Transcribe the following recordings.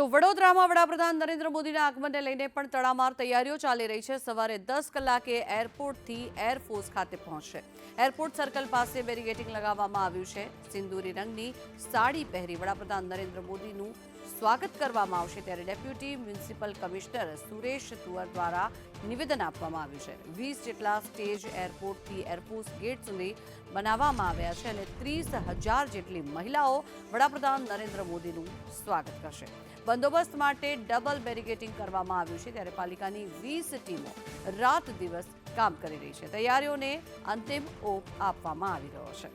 તો વડોદરામાં વડાપ્રધાન નરેન્દ્ર મોદીના આગમનને લઈને પણ તડામાર તૈયારીઓ ચાલી રહી છે। સવારે 10 કલાકે એરપોર્ટથી એરફોર્સ ખાતે પહોંચશે। એરપોર્ટ સર્કલ પાસે બેરિકેડિંગ લગાવવામાં આવ્યું છે। સિંદૂરી રંગની સાડી પહેરી વડાપ્રધાન નરેન્દ્ર મોદીનું સ્વાગત કરવામાં આવશે, ત્યારે ડેપ્યુટી મ્યુનિસિપલ કમિશનર સુરેશ તુવર દ્વારા નિવેદન આપવામાં આવ્યું છે। 20 જેટલા સ્ટેજ એરપોર્ટથી એરફોર્સ ગેટ સુધી બનાવવામાં આવ્યા છે અને 30,000 જેટલી મહિલાઓ વડાપ્રધાન નરેન્દ્ર મોદીનું સ્વાગત કરશે। બંદોબસ્ત માટે ડબલ બેરિકેડિંગ કરવામાં આવ્યું છે, ત્યારે પાલિકાની 20 ટીમો રાત દિવસ કામ કરી રહી છે। તૈયારીઓને અંતિમ ઓપ આપવામાં આવી રહ્યો છે।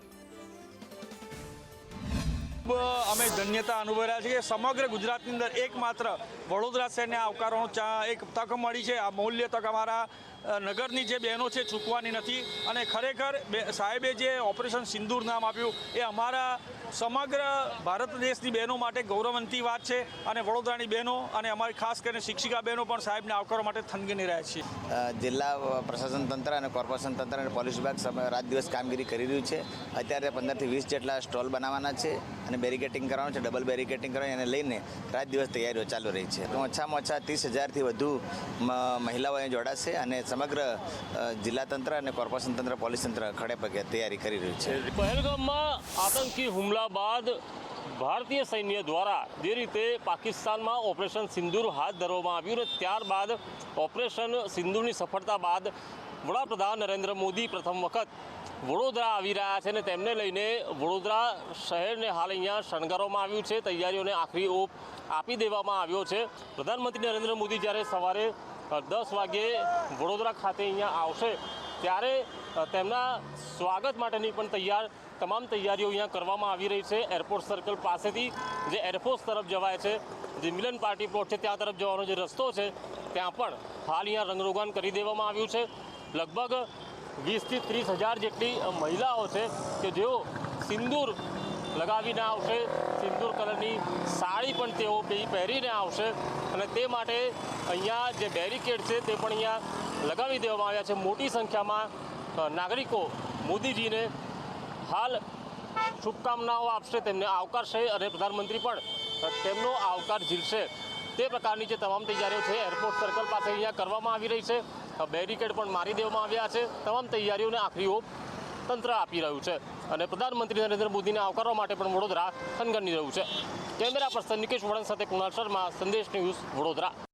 અમે ધન્યતા અનુભવી રહ્યા છીએ। સમગ્ર ગુજરાતની અંદર એકમાત્ર વડોદરા શહેરને આવકારવાનો એક તક મળી છે। આ મૌલ્ય તક અમારા નગરની જે બહેનો છે ચૂકવાની નથી અને ખરેખર સાહેબે જે ઓપરેશન સિંદૂર નામ આપ્યું એ અમારા સમગ્ર ભારત દેશની બહેનો માટે ગૌરવવંતી વાત છે અને વડોદરાની બહેનો અને અમારી ખાસ કરીને શિક્ષિકા બહેનો પણ સાહેબને આવકારવા માટે થનગની રહ્યા છીએ। જિલ્લા પ્રશાસન તંત્ર અને કોર્પોરેશન તંત્ર અને પોલીસ વિભાગ રાત દિવસ કામગીરી કરી રહ્યું છે। અત્યારે 15 થી 20 જેટલા સ્ટોલ બનાવવાના છે અને બેરિકેટિંગ કરવાનું છે, ડબલ બેરિકેટિંગ કરવાની, એને લઈને રાત દિવસ તૈયારીઓ ચાલુ રહી છે। તો ઓછામાં ઓછા 30,000થી વધુ મહિલાઓ અહીં જોડાશે અને સમગ્ર જિલ્લા તંત્ર અને કોર્પોરેશન તંત્ર, પોલીસ તંત્ર ખડે પગે તૈયારી કરી રહ્યું છે। પહેલગામમાં આતંકી હુમલા બાદ ભારતીય સૈન્ય દ્વારા જે રીતે પાકિસ્તાનમાં ઓપરેશન સિંદૂર હાથ ધરવામાં આવ્યું ને ત્યારબાદ ઓપરેશન સિંદૂરની સફળતા બાદ વડાપ્રધાન નરેન્દ્ર મોદી પ્રથમ વખત વડોદરા આવી રહ્યા છે અને તેમને લઈને વડોદરા શહેરને હાલ અહીંયા શણગારવામાં આવ્યું છે। તૈયારીઓને આખરી ઓપ આપી દેવામાં આવ્યો છે। પ્રધાનમંત્રી નરેન્દ્ર મોદી જ્યારે સવારે 10 વાગ્યે વડોદરા ખાતે અહીંયા આવશે ત્યારે તેમના સ્વાગત માટેની પણ તમામ તૈયારીઓ અહીંયા કરવામાં આવી રહી છે। એરપોર્ટ સર્કલ પાસેથી જે એરફોર્સ તરફ જવાય છે, જે મિલન પાર્ટી પ્લોટ છે ત્યાં તરફ જવાનો જે રસ્તો છે ત્યાં પણ હાલ અહીંયા રંગરોગાન કરી દેવામાં આવ્યું છે। લગભગ 20થી 30,000 જેટલી મહિલાઓ છે કે જેઓ સિંદૂર લગાવીને આવશે, સિંદૂર કલરની સાડી પણ તેઓ પહેરીને આવશે અને તે માટે અહીંયા જે બેરિકેડ છે તે પણ અહીંયા લગાવી દેવામાં આવ્યા છે। મોટી સંખ્યામાં નાગરિકો મોદીજીને હાલ શુભકામનાઓ આપશે, તેમને આવકારશે અને પ્રધાનમંત્રી પણ તેમનો આવકાર ઝીલશે। તે પ્રકારની જે તમામ તૈયારીઓ છે એરપોર્ટ સર્કલ પાસે અહીંયા કરવામાં આવી રહી છે। બેરિકેડ પણ મારી દેવામાં આવ્યા છે। તમામ તૈયારીઓને આખરી ઓપ તંત્ર આપી રહ્યું છે અને પ્રધાનમંત્રી નરેન્દ્ર મોદીને આવકારવા માટે પણ વડોદરા થનગની રહ્યું છે। કેમેરા પર્સન નિકેશ વડન સાથે કુણાલ શર્મા, સંદેશ ન્યૂઝ, વડોદરા।